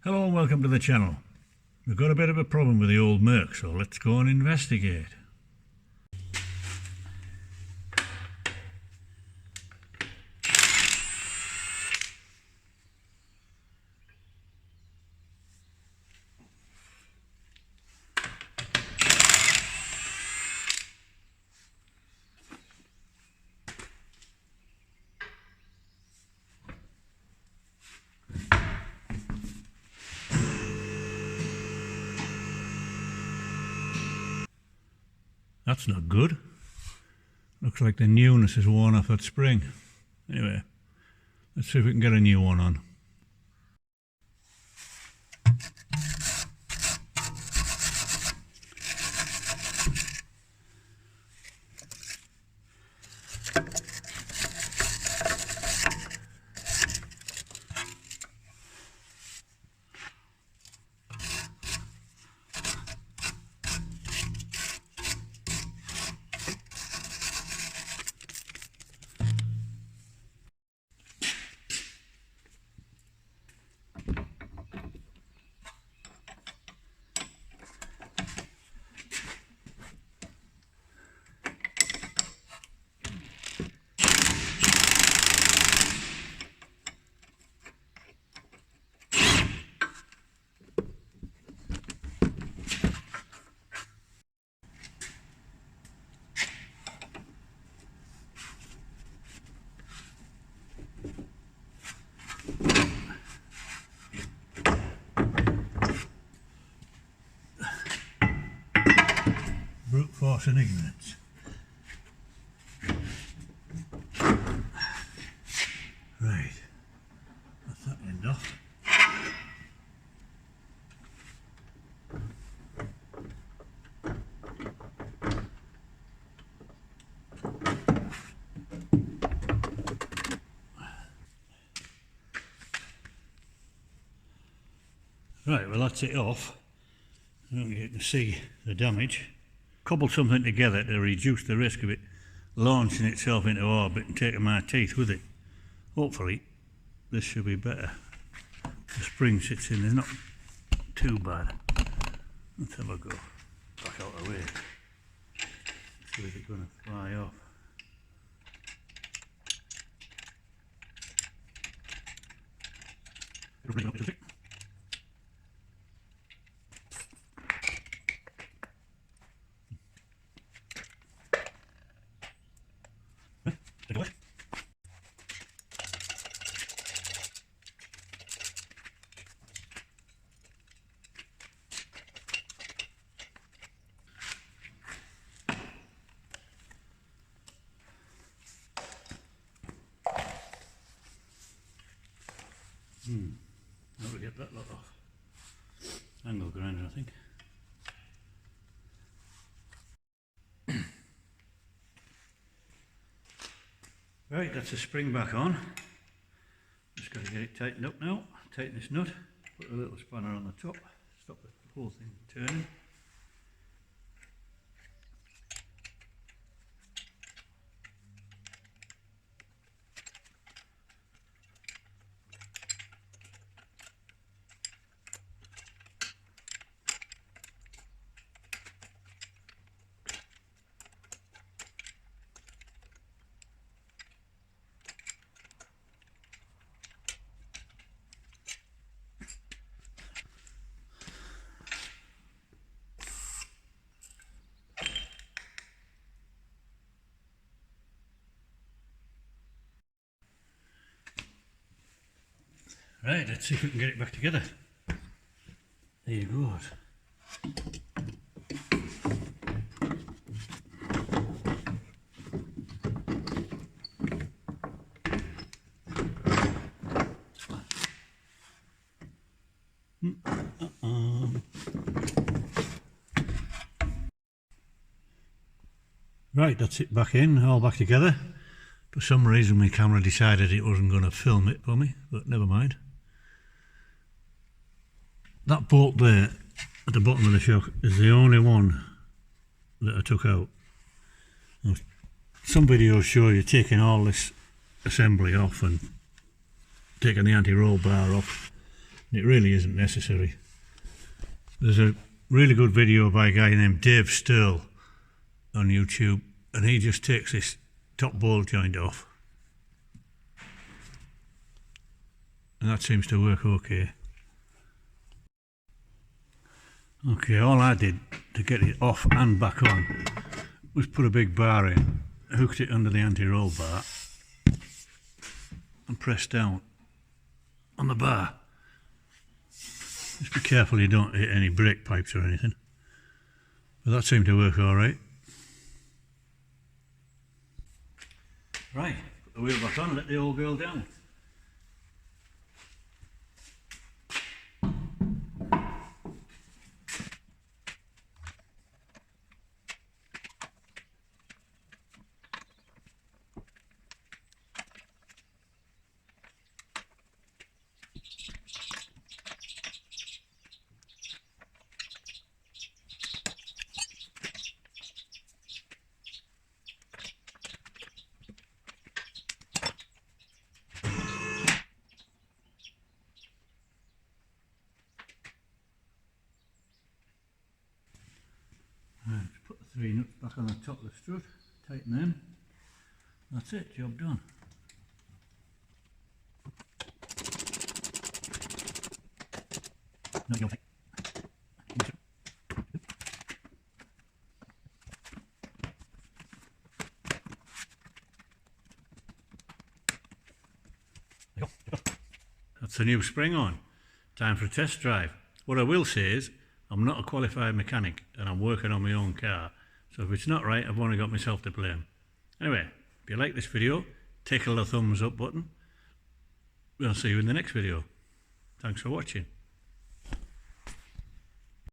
Hello and welcome to the channel. We've got a bit of a problem with the old Merc, so let's go and investigate. That's not good. Looks like the newness is worn off that spring. Anyway, let's see if we can get a new one on. Brute force and ignorance. Right, that's that end off. Right, well that's it off. I don't think you can see the damage. Cobbled something together to reduce the risk of it launching itself into orbit and taking my teeth with it. Hopefully this should be better. The spring sits in there, not too bad. Let's have a go. Back out of the way. See if it's going to fly off. It'll bring up to it. How do we get that lot off? Angle grinder, I think. Right, that's the spring back on. Just got to get it tightened up now. Tighten this nut, put a little spanner on the top, stop the whole thing turning. Right, let's see if we can get it back together. There you go. Right, that's it back in, all back together. For some reason my camera decided it wasn't going to film it for me, but never mind. That bolt there at the bottom of the shock is the only one that I took out. Now, some videos show you taking all this assembly off and taking the anti-roll bar off. It really isn't necessary. There's a really good video by a guy named Dave Stirl on YouTube, and he just takes this top ball joint off, and that seems to work okay. Okay, all I did to get it off and back on was put a big bar in, hooked it under the anti-roll bar and press down on the bar. Just be careful you don't hit any brake pipes or anything. But that seemed to work alright. Right, put the wheel back on and let the old girl down. Right, put the 3 nuts back on the top of the strut, tighten them. That's it, job done. No, you'll take. That's the new spring on. Time for a test drive. What I will say is, I'm not a qualified mechanic and I'm working on my own car, so if it's not right, I've only got myself to blame. Anyway, if you like this video, tickle the thumbs up button. We'll see you in the next video. Thanks for watching.